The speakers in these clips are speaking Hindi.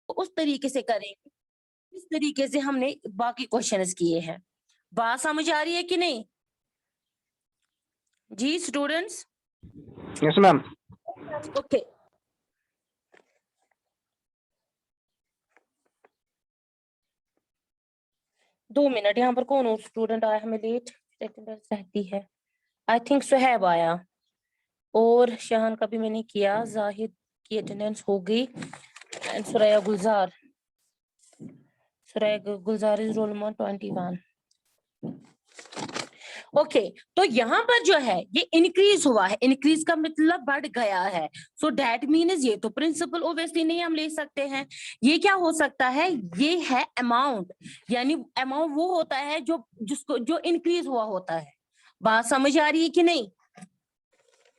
उस तरीके से करेंगे इस तरीके से हमने बाकी क्वेश्चंस किए हैं। बात समझ आ रही है कि नहीं जी स्टूडेंट्स? Yes ma'am. ओके, दो मिनट, यहाँ पर कौन स्टूडेंट आया हमें लेट? अटेंडेंस रहती है, आई थिंक सुहैब आया और शहान का भी मैंने किया, जाहिद की अटेंडेंस हो गई and Suraiya Gulzar is roll number 21। Okay, तो यहाँ पर जो है ये इंक्रीज हुआ है, इंक्रीज का मतलब बढ़ गया है। सो दैट मीन्स ये तो प्रिंसिपल ओब्वियसली नहीं हम ले सकते हैं, ये क्या हो सकता है, ये है अमाउंट, यानी अमाउंट वो होता है जो जिसको जो इंक्रीज हुआ होता है। बात समझ आ रही है कि नहीं?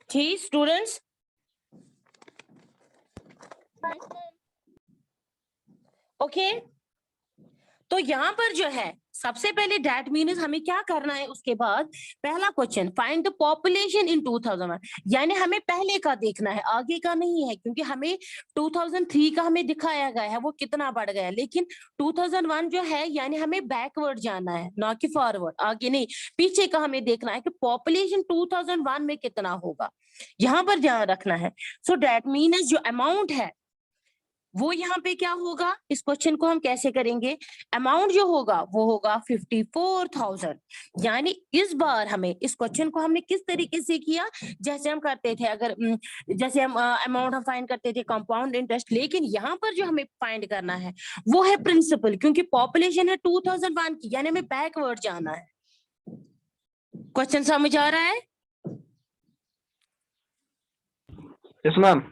ठीक स्टूडेंट्स? ओके, तो यहाँ पर जो है सबसे पहले दैट मीन्स हमें क्या करना है, उसके बाद पहला question find the population in 2001, यानी हमें पहले का देखना है, आगे का नहीं है, क्योंकि हमें 2003 का हमें दिखाया गया है वो कितना बढ़ गया है, लेकिन 2001 जो है यानी हमें बैकवर्ड जाना है, ना कि फॉरवर्ड, आगे नहीं पीछे का हमें देखना है कि पॉपुलेशन 2001 में कितना होगा, यहाँ पर ध्यान रखना है। सो दैट मीन्स जो अमाउंट है वो यहाँ पे क्या होगा, इस क्वेश्चन को हम कैसे करेंगे, अमाउंट जो होगा वो होगा 54,000, यानी इस बार हमें इस क्वेश्चन को हमने किस तरीके से किया, जैसे हम करते थे, अगर जैसे हम अमाउंट हम फाइंड करते थे कंपाउंड इंटरेस्ट, लेकिन यहाँ पर जो हमें फाइंड करना है वो है प्रिंसिपल, क्योंकि पॉपुलेशन है 2001 की, यानी हमें बैकवर्ड जाना है। क्वेश्चन समझ आ रहा है? Yes ma'am.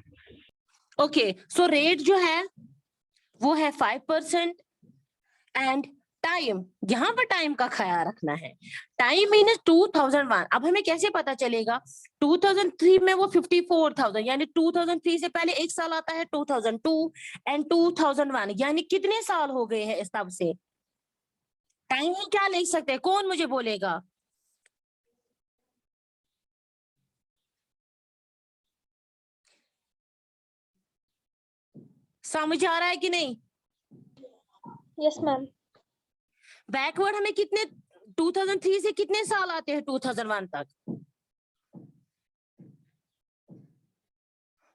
Okay, so rate जो है वो है 5% एंड टाइम, यहाँ पर टाइम का ख्याल रखना है, टाइम मीन्स 2001। अब हमें कैसे पता चलेगा, 2003 में वो 54,000, यानी 2003 से पहले एक साल आता है 2002 एंड 2001, यानी कितने साल हो गए हैं इस तब से। टाइम हम क्या लिख सकते हैं, कौन मुझे बोलेगा? समझ आ रहा है कि नहीं? Yes ma'am. बैकवर्ड हमें कितने, 2003 से कितने साल आते हैं 2001 तक?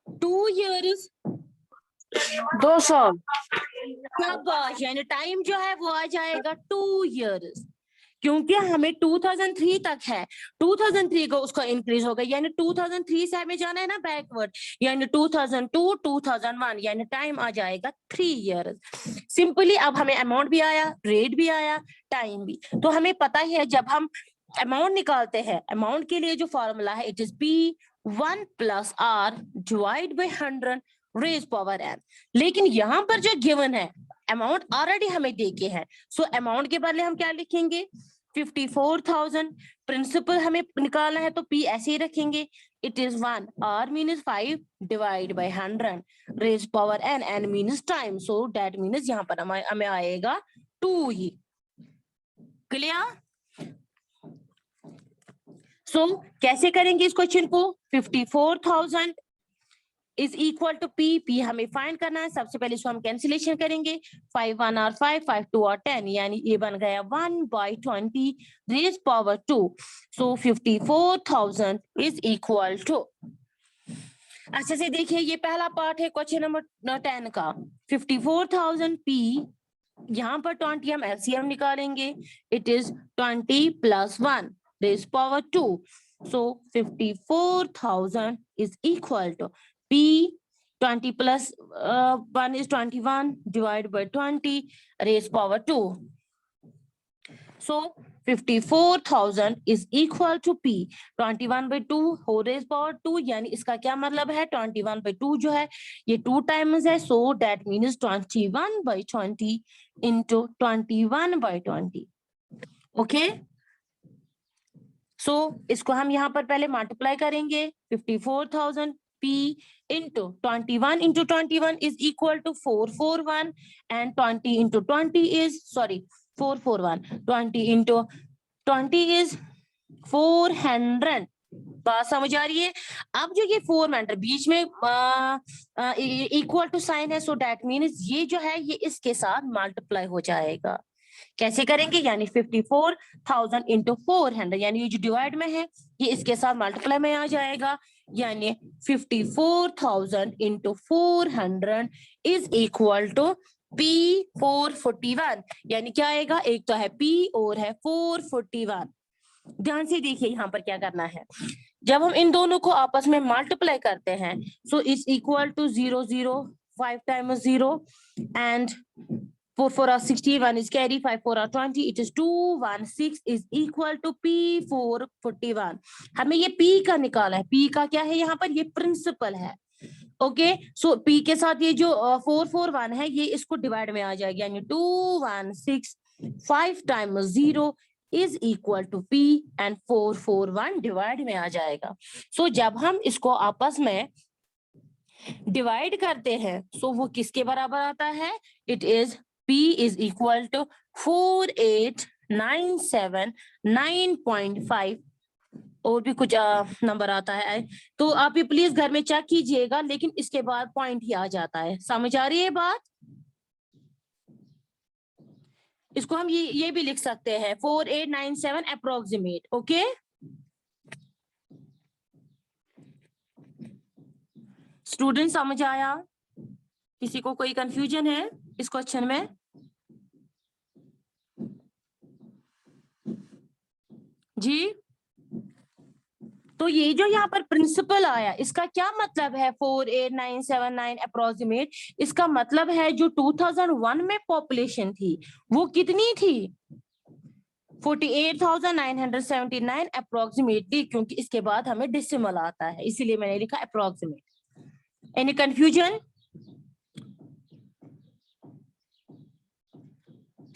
2 years, 2 साल। शाबाश, यानी टाइम जो है वो आ जाएगा 2 years, क्योंकि हमें 2003 तक है, 2003 को उसका इंक्रीज हो गया, यानी 2003 से हमें जाना है ना बैकवर्ड, यानी 2002 2001, यानी टाइम आ जाएगा 3 years। सिंपली अब हमें अमाउंट भी आया, रेट भी आया, टाइम भी, तो हमें पता ही है जब हम अमाउंट निकालते हैं, अमाउंट के लिए जो फॉर्मूला है it is P1 + R divide by 100 raise power n, लेकिन यहाँ पर जो गिवन है अमाउंट ऑलरेडी हमें देके है, सो अमाउंट के बदले हम क्या लिखेंगे 54,000, प्रिंसिपल हमें निकालना है तो P ऐसे ही रखेंगे, it is 1, R means 5 divide by 100 raise power n means time, so that means यहाँ पर हमें आएगा 2 ही। क्लियर? सो कैसे करेंगे इस क्वेश्चन को, 54,000 इज इक्वल टू P हमें फाइंड करना है, सबसे पहले इसको हम कैंसिलेशन करेंगे, 5 1 और 5 5 2 और 10, यानी ये बन गया 1/20 raise power 2, so 54,000 is equal to, अच्छे से देखिए ये पहला पार्ट है क्वेश्चन नंबर 10 का, 54,000 P, यहाँ पर 20 हम एलसीएम निकालेंगे, it is 20 + 1 raise power 2, so 54,000 is equal to P 20 + 1 is 21 divided by 20 raised power 2. So 54,000 is equal to P 21/2 whole raised power 2, यानी इसका क्या मतलब है, 21/2 जो है ये 2 times है, so that means 21/20 into 21/20. Okay? सो इसको हम यहाँ पर पहले मल्टीप्लाई करेंगे, 54,000 P into 21 into 21 is equal to 441 and 20 into 20 is 441, 20 into 20 is 400, बात समझ आ रही है? अब जो ये 4 मेंटर बीच में इक्वल टू साइन है, सो दैट मीन्स ये जो है ये इसके साथ मल्टीप्लाई हो जाएगा। कैसे करेंगे? यानी 54,000 इंटू 400, यानी ये जो डिवाइड में है ये इसके साथ मल्टीप्लाई में आ जाएगा, यानी 54,000 into 400 is equal to P 441। यानी क्या आएगा? एक तो है P और है 441। ध्यान से देखिए यहाँ पर क्या करना है। जब हम इन दोनों को आपस में मल्टीप्लाई करते हैं, so is equal to 0 0 5 times 0 and 4 4 are 61 is carry, 5 4 are 20, it is 216 is equal to P 441। हमें ये P का निकाला है। P का क्या है यहाँ पर? ये प्रिंसिपल है। ओके, सो P के साथ ये जो 441 है ये इसको डिवाइड में आ जाएगा, यानी 216 5 times 0 is equal to P and 441 divide में आ जाएगा। सो जब हम इसको आपस में डिवाइड करते हैं सो वो किसके बराबर आता है? It is P is equal to 48979.5 और भी कुछ नंबर आता है, तो आप ये प्लीज घर में चेक कीजिएगा, लेकिन इसके बाद पॉइंट ही आ जाता है। समझ आ रही है बात? इसको हम ये भी लिख सकते हैं 4897 अप्रोक्सीमेट। ओके, स्टूडेंट समझ आया? किसी को कोई कंफ्यूजन है इस क्वेश्चन में? जी, तो ये जो यहाँ पर प्रिंसिपल आया इसका क्या मतलब है? 48979 अप्रोक्सीमेट, इसका मतलब है जो 2001 में पॉपुलेशन थी वो कितनी थी? 48,979 अप्रोक्सीमेटली, क्योंकि इसके बाद हमें डेसिमल आता है इसीलिए मैंने लिखा approximate. Any confusion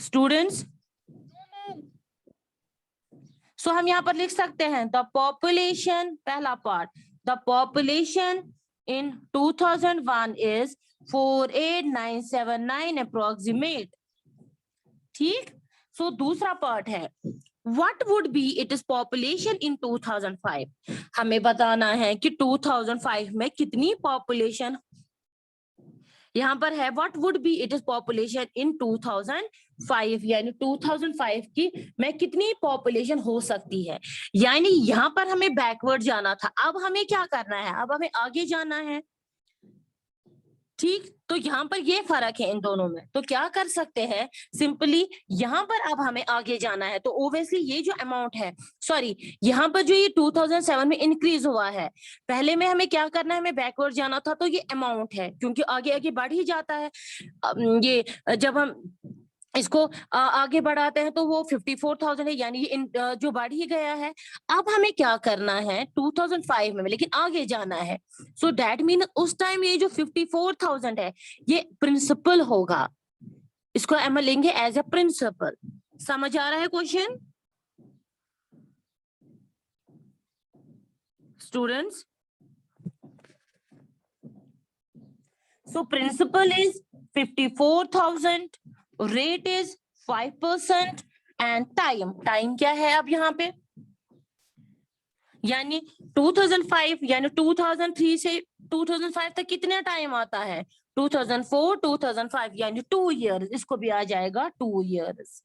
students? So हम यहाँ पर लिख सकते हैं द पॉपुलेशन, पहला part, the population in 2001 is 48979 approximate. ठीक, सो दूसरा पार्ट है what would be it is population in 2005। हमें बताना है कि 2005 में कितनी पॉपुलेशन, यहाँ पर है what would be it is population in 2005, यानी 2005 की में कितनी पॉपुलेशन हो सकती है। यानी यहाँ पर हमें बैकवर्ड जाना था, अब हमें क्या करना है? अब हमें आगे जाना है। ठीक, तो यहाँ पर ये फर्क है इन दोनों में। तो क्या कर सकते हैं? सिंपली यहाँ पर अब हमें आगे जाना है, तो ओब्वियसली ये जो अमाउंट है, सॉरी यहाँ पर जो ये 2007 में इंक्रीज हुआ है, पहले में हमें क्या करना है? हमें बैकवर्ड जाना था, तो ये अमाउंट है क्योंकि आगे आगे बढ़ ही जाता है। ये जब हम इसको आगे बढ़ाते हैं तो वो 54,000 है, यानी ये जो बढ़ ही गया है। अब हमें क्या करना है? 2005 में लेकिन आगे जाना है, सो दैट मीन उस टाइम ये जो 54,000 है ये प्रिंसिपल होगा, इसको हम लेंगे एज ए प्रिंसिपल। समझ आ रहा है question students? So principal is 54,000, rate is 5% and time क्या है अब यहाँ पे? यानी 2005 यानी 2003 से 2005 तक कितना टाइम आता है? 2004 2005 यानी 2 इयर्स, इसको भी आ जाएगा 2 इयर्स।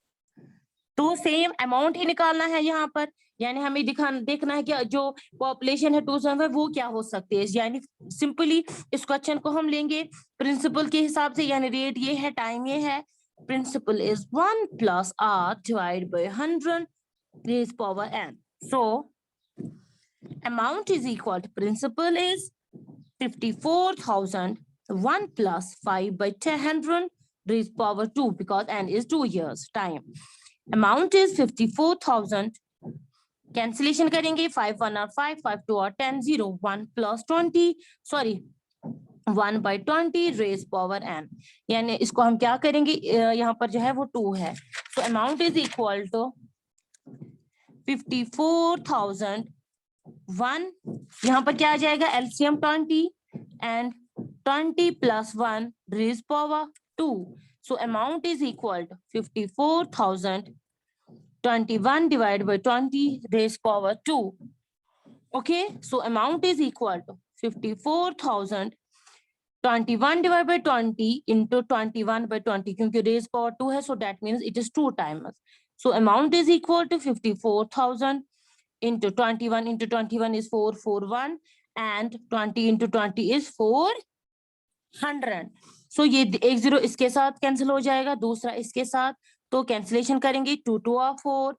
तो सेम अमाउंट ही निकालना है यहाँ पर, यानी हमें देखना है कि जो पॉपुलेशन है 2005 वो क्या हो सकती है। यानी सिंपली इस क्वेश्चन को हम लेंगे प्रिंसिपल के हिसाब से, यानी रेट ये है, टाइम ये है। Principal is 1 plus r divided by 100 raised power n. So amount is equal to principal is 54,000, 1 plus 5 by 100 raised power 2 because n is 2 years time. Amount is 54,000. Cancellation करेंगे, 5 1 are 5, 5 2 are 10, 0 1 plus 20, sorry 1 by 20 raised power n, यानी इसको हम क्या करेंगे? यहाँ पर जो है वो 2 है, तो अमाउंट इज इक्वल टू 54,000, 1 यहाँ पर क्या आ जाएगा? LCM 20 and 20 plus 1 raised power 2, so amount is equal to 54,000 21 divided by 20 raised power 2, Okay, so amount is equal to 54,000 21 divided by 20 into 21 by 20 क्योंकि raise power 2 है, so that means it is 2 times. So amount is equal to 54,000 into 21 into 21 is 441 and 20 into 20 is 400. So ये एक जीरो इसके साथ कैंसिल हो जाएगा, दूसरा इसके साथ, तो कैंसिलेशन करेंगे 2 2 are 4,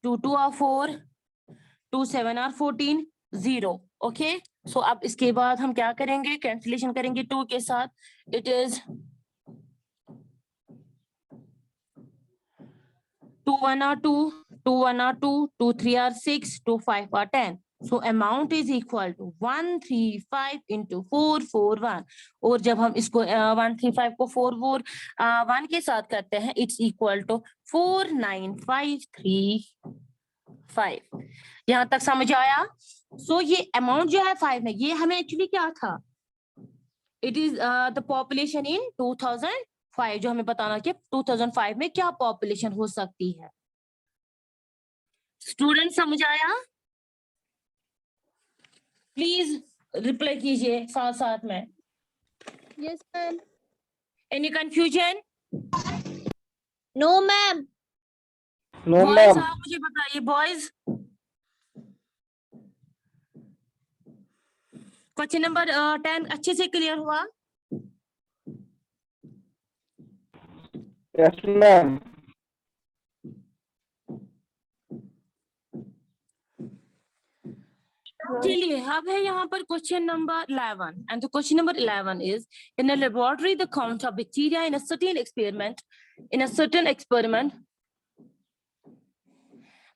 2 2 are 4, 2 7 are 14, 0. ओके, सो अब इसके बाद हम क्या करेंगे, कैंसिलेशन करेंगे 2 के साथ. It is 2 1 are 2, 2 1 are 2, 2 3 are 6, 2 5 are 10. So amount is equal to 135 into 441. और जब हम इसको 135 को 441 के साथ करते हैं, it's equal to 49535. यहाँ तक समझ आया? So ये अमाउंट जो है 5 में, ये हमें एक्चुअली क्या था, it is the population in 2005, जो हमें बताना कि 2005 में क्या पॉपुलेशन हो सकती है. स्टूडेंट समझ आया? प्लीज रिप्लाई कीजिए साथ साथ में. Yes, ma'am. Any confusion? No, ma'am. No, boys ma'am. आप मुझे बताइए, बॉयज क्वेश्चन नंबर 10 अच्छे से क्लियर हुआ? Yes, ma'am. चलिए, अब है यहाँ पर question number 11 and the question number 11 is in a laboratory the count of bacteria in a certain experiment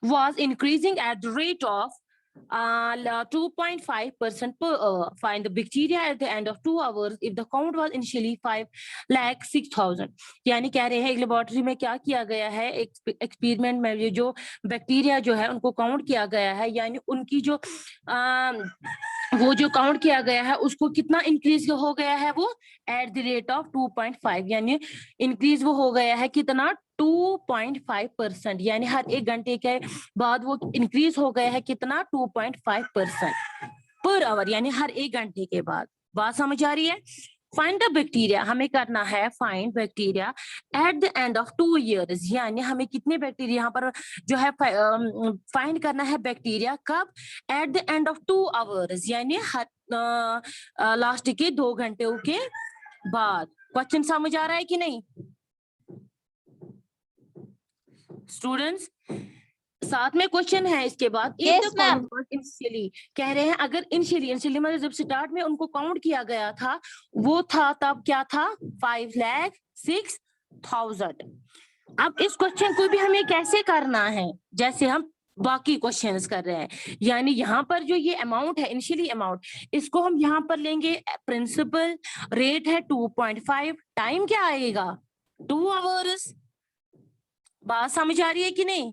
was increasing at the rate of 2.5% per hour. Find the bacteria at the end of 2 hours if the count was initially 5,06,000. यानी कह रहे हैं एक लेबोरेटरी में क्या किया गया है, एक्सपेरिमेंट में ये जो बैक्टीरिया जो है उनको काउंट किया गया है, यानी उनकी जो वो जो काउंट किया गया है उसको कितना इंक्रीज हो गया है, वो एट द रेट ऑफ 2.5, यानी इंक्रीज वो हो गया है कितना, 2.5%, यानी हर 1 घंटे के बाद वो इंक्रीज हो गया है कितना, 2.5% पर आवर, यानी हर 1 घंटे के बाद. बात समझ आ रही है? फाइंड द बैक्टीरिया, हमें करना है find bacteria at the end of 2 years, यानी हमें कितने बैक्टीरिया यहाँ पर जो है फाइंड करना है बैक्टीरिया कब, at the end of 2 hours, यानी हर लास्ट के 2 घंटे के बाद. क्वेश्चन समझ आ रहा है कि नहीं स्टूडेंट्स? साथ में क्वेश्चन है इसके बाद. Yes, ma'am. इनिशियली कह रहे हैं अगर इनिशियली मतलब जब स्टार्ट में उनको काउंट किया गया था वो था तब क्या था, 5,06,000. अब इस क्वेश्चन को भी हमें कैसे करना है, जैसे हम बाकी क्वेश्चंस कर रहे हैं, यानी यहाँ पर जो ये अमाउंट है इनिशियली अमाउंट, इसको हम यहाँ पर लेंगे प्रिंसिपल, रेट है 2.5, टाइम क्या आएगा 2 hours. बात समझ आ रही है कि नहीं?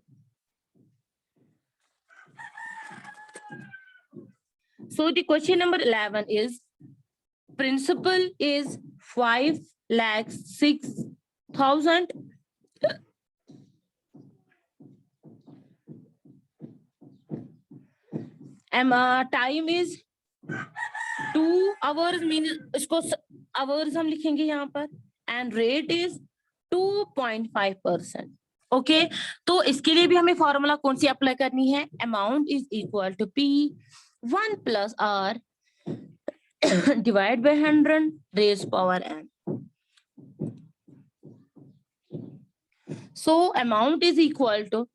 So the question number 11 is principal is 5,06,000. Time is 2 hours, means इसको hours हम लिखेंगे यहाँ पर, and rate is 2.5%. ओके, तो इसके लिए भी हमें फॉर्मूला कौन सी अप्लाई करनी है, amount is equal to P1 plus R divided by 100 raised power n. So amount is equal to,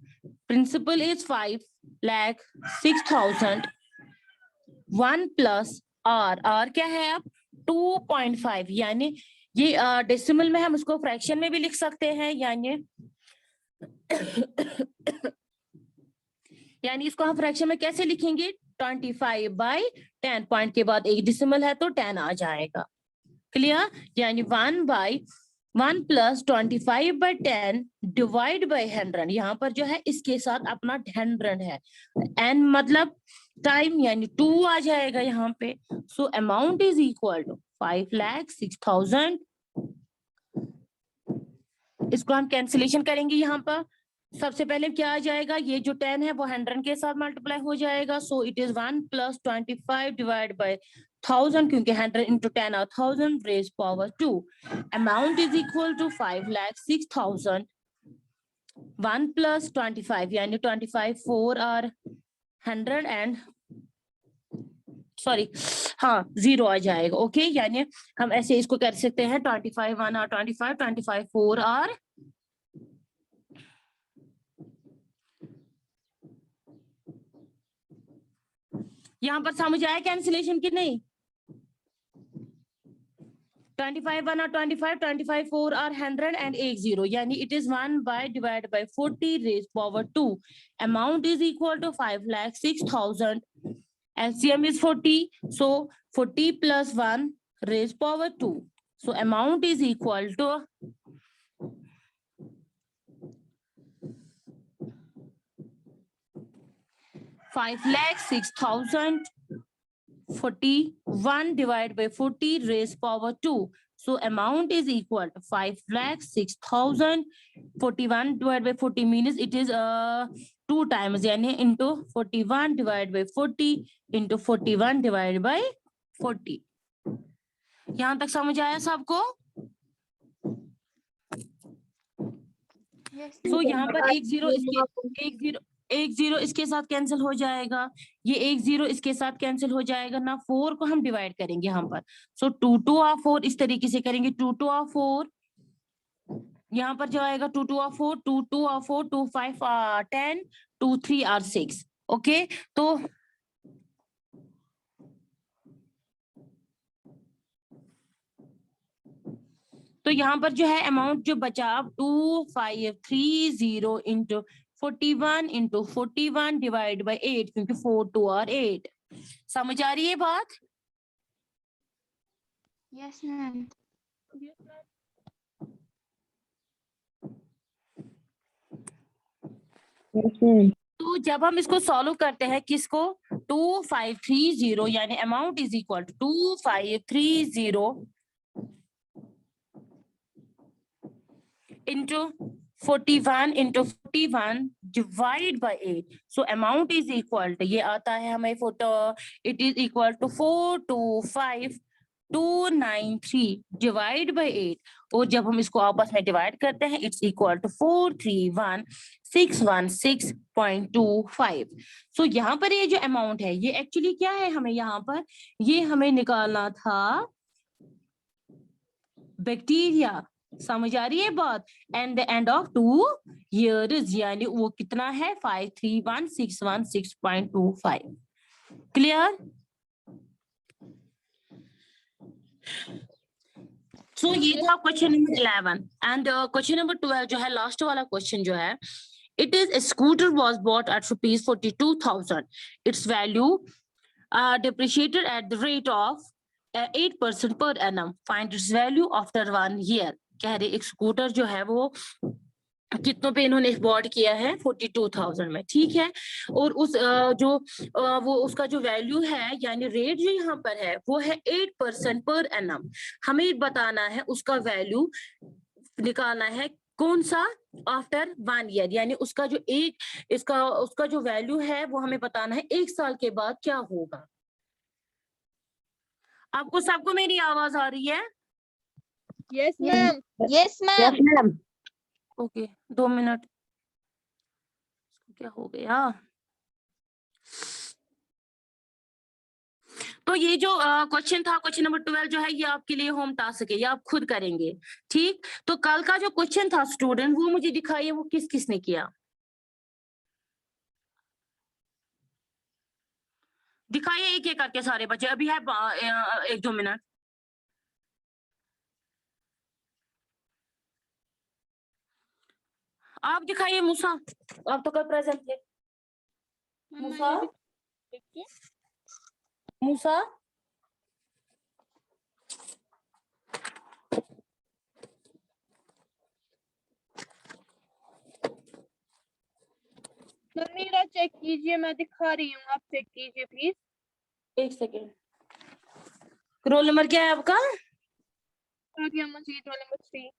principal is 5,06,000, 1 plus R, R क्या है अब 2.5, यानी ये डेसिमल में हम उसको फ्रैक्शन में भी लिख सकते हैं, यानी इसको हम फ्रैक्शन में कैसे लिखेंगे, 25/10, पॉइंट के बाद एक डिसिमल है तो 10 आ जाएगा. क्लियर? यानी 1 plus 25/10 डिवाइड बाय 100, यहाँ पर जो है इसके साथ अपना 100 है, n मतलब टाइम, यानी 2 आ जाएगा यहाँ पे. So amount is equal to 5,06,000. इसको हम कैंसिलेशन करेंगे यहाँ पर सबसे पहले क्या आ जाएगा, ये जो 10 है वो 100 के साथ मल्टीप्लाई हो जाएगा, so it is 1 + 25 divide by 1000, क्योंकि 100 into 10 are 1000 raised power 2. Amount is equal to 5,06,000. 1 + 25 यानी 25 4 are 100 and सॉरी हाँ 0 आ जाएगा। ओके यानी हम ऐसे इसको कर सकते हैं 25 1 are 25 25 4 are यहाँ पर समझ आया कैंसिलेशन की नहीं? 25 1 are 25 25 4 are 100 and 8 0 यानी it is 1 by divided by 40 raised power 2. Amount is equal to 5,06,000. LCM is 40, so 40 plus 1 raised power 2. So amount is equal to 5,06,000. 41 divided by 40 raised power 2. So amount is equal to 5,06,000. 41 divided by 40 means it is 2 times यानी into 41 divided by 40 into 41 divided by 40. यहाँ तक समझ आया सबको? तो यहाँ पर 1 0 इसके साथ कैंसिल हो जाएगा, ये 1 0 इसके साथ कैंसिल हो जाएगा ना, 4 को हम डिवाइड करेंगे यहाँ पर, सो 2 2 are 4 इस तरीके से करेंगे, 2 2 are 4 यहाँ पर जो आएगा 2 2 are 4 2 2 are 4 2 5 are 10 2 3 are 6. Okay तो यहाँ पर जो है अमाउंट जो बचा 2530 into 41 into 41 डिवाइड बाय 8 क्योंकि 4 2 are 8. समझ आ रही है बात? Yes, ma'am. तो जब हम इसको सॉल्व करते हैं किसको 2530 यानी amount is equal to 2530 into 41 into 41 divide by 8. So amount is equal to ये आता है हमें it is equal to 425,293 divide by 8. और जब हम इसको आपस में डिवाइड करते हैं it's equal to 431,616.25. So यहाँ पर ये जो अमाउंट है ये एक्चुअली क्या है, हमें यहाँ पर ये हमें निकालना था बैक्टीरिया. समझ आ रही है बात? And the end of 2 years यानी वो कितना है 531,616.25. क्लियर? सो ये था question number 11 and question number 12 जो है लास्ट वाला क्वेश्चन जो है, it is a scooter was bought at rupees 42,000. Its value depreciated at the rate of 8% per annum. Find its value after 1 year. कह रहे एक स्कूटर जो है वो कितनों पे इन्होंने बॉट किया है 42,000 में, ठीक है, और उस वो उसका जो वैल्यू है यानी रेट जो यहाँ पर है वो है 8% पर एनम. हमें बताना है उसका वैल्यू निकालना है कौन सा आफ्टर 1 year यानी उसका जो उसका जो वैल्यू है वो हमें बताना है 1 साल के बाद क्या होगा. आपको सबको मेरी आवाज आ रही है? Yes, ma'am. Yes, ma'am. Okay 2 minute. क्या हो गया? तो ये जो क्वेश्चन था क्वेश्चन नंबर 12 जो है ये आपके लिए होम टास्क है, ये आप खुद करेंगे, ठीक. तो कल का जो क्वेश्चन था स्टूडेंट वो मुझे दिखाइए वो किस किसने किया, दिखाइए एक एक करके सारे बच्चे. अभी है 1-2 मिनट. आप दिखाइए मूसा, आप तो कल प्रेजेंट थे. मूसा मूसा मेरा चेक कीजिए, मैं दिखा रही हूँ, आप चेक कीजिए प्लीज. 1 सेकेंड. रोल नंबर क्या है आपका? Majid, roll number 3.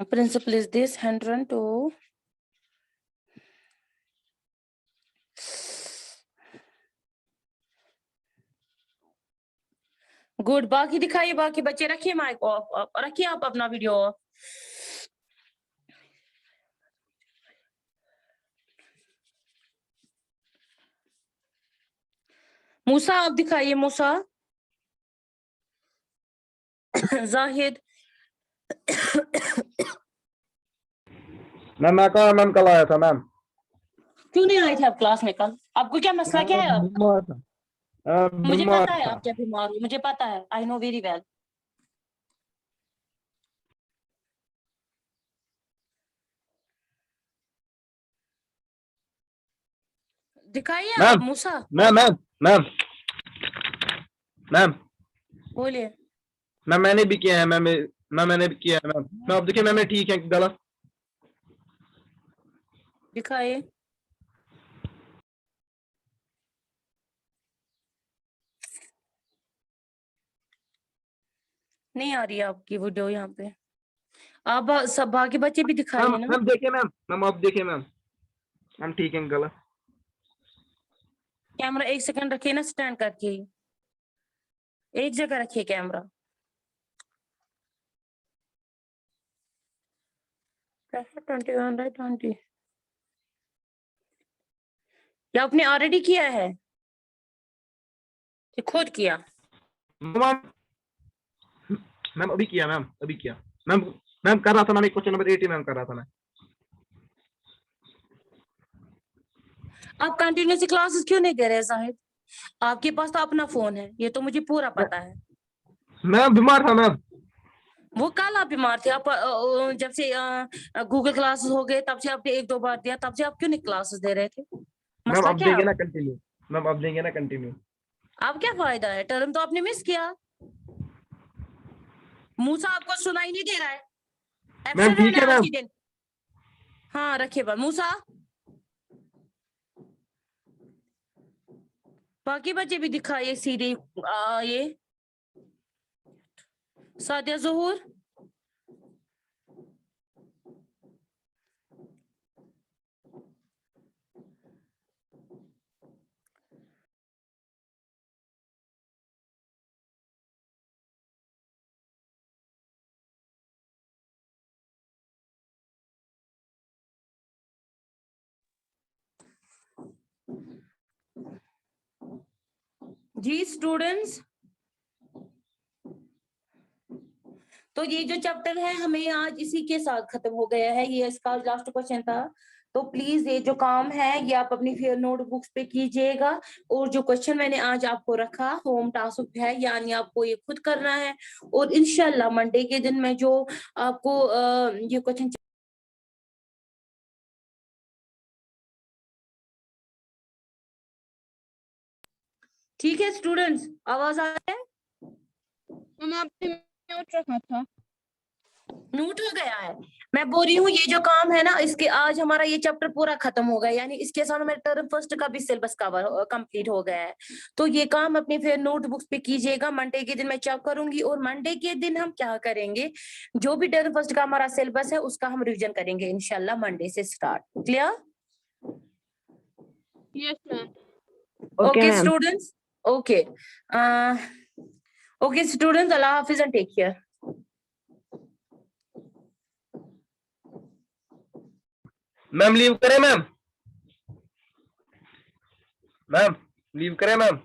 Principle is this 100 to good. बाकी दिखाइए, बाकी बच्चे रखिए माइक ऑफ, रखिए आप अपना वीडियो ऑफ। मूसा आप दिखाइए, मूसा। जाहिद। मैम मैं कहा मैम कल आया था मैम। क्यों नहीं आए थे आप क्लास में कल? आपको क्या मसला क्या है आपका? बीमार था। मुझे बीमार पता है था। आप क्या बीमार हो, मुझे पता है, आई नो वेरी वेल। दिखाइए आप मैम मूसा। मैम मैम मैम मैम बोलिए। मैम मैंने भी किया है मैम। मैंने भी किया है मैम। मैम अब देखिए मैम ठीक है गलत। दिखाइए। नहीं आ रही है आपकी वीडियो यहाँ पे। आप सब बाकी बच्चे भी दिखाइए मैम ना। मैम देखिए मैम। मैम अब देखिए मैम। मैम ठीक है गलत। कैमरा 1 सेकंड रखिए ना, स्टैंड करके एक जगह रखिए कैमरा। Pressure 21 right 20। या आपने ऑलरेडी किया है कि खुद किया? मैम मैम अभी किया मैम अभी किया मैम। मैम कर रहा था मैम क्वेश्चन नंबर 80 मैम कर रहा था मैं। आप कंटिन्यूसली क्लासेस क्यों नहीं दे रहे साहिब? आपके पास तो अपना फोन है, ये तो मुझे पूरा पता है। मैम बीमार था मैम। वो कल आप बीमार थे, आप जब से गूगल क्लासेस हो गए तब से आपने 1-2 बार दिया, तब से आप क्यों नहीं क्लासेस दे रहे थे? मैम मसला अब क्या है देंगे ना आपको? कंटिन्यू। मैम अब देंगे ना कंटिन्यू। आप क्या फायदा है, टर्म तो आपने मिस किया। मूसा आपको सुनाई नहीं दे रहा है? मैम एब्सेंट ठीक रहना है आज मैम। के दिन। हाँ रखिए बात। मूसा बाकी बच्चे भी दिखाइए सीधे। ये सादिया ज़हूर। जी स्टूडेंट्स, तो ये जो चैप्टर है हमें आज इसी के साथ खत्म हो गया है, ये इसका लास्ट क्वेश्चन था। तो प्लीज ये जो काम है ये आप अपनी फेयर नोटबुक्स पे कीजिएगा, और जो क्वेश्चन मैंने आज आपको रखा होम टास्क है, यानी आपको ये खुद करना है। और इंशाल्लाह मंडे के दिन मैं जो आपको ये क्वेश्चन, ठीक है स्टूडेंट्स, आवाज आ रहा है? मैम आपने म्यूट रखा था। म्यूट हो गया है? मैं बोल रही हूँ ये जो काम है ना, इसके आज हमारा ये चैप्टर पूरा खत्म हो गया, यानी इसके साथ हमारे टर्म फर्स्ट का भी सिलेबस कवर कंप्लीट हो गया है। तो ये काम अपनी फिर नोटबुक्स पे कीजिएगा, मंडे के दिन मैं चेक करूंगी, और मंडे के दिन हम क्या करेंगे, जो भी टर्म फर्स्ट का हमारा सिलेबस है उसका हम रिविजन करेंगे इंशाल्लाह मंडे से start. Clear? Yes ma'am. Okay students, okay okay students, अल्लाह हाफिज and take care. Ma'am leave करें मैम। मैम लीव करें मैम।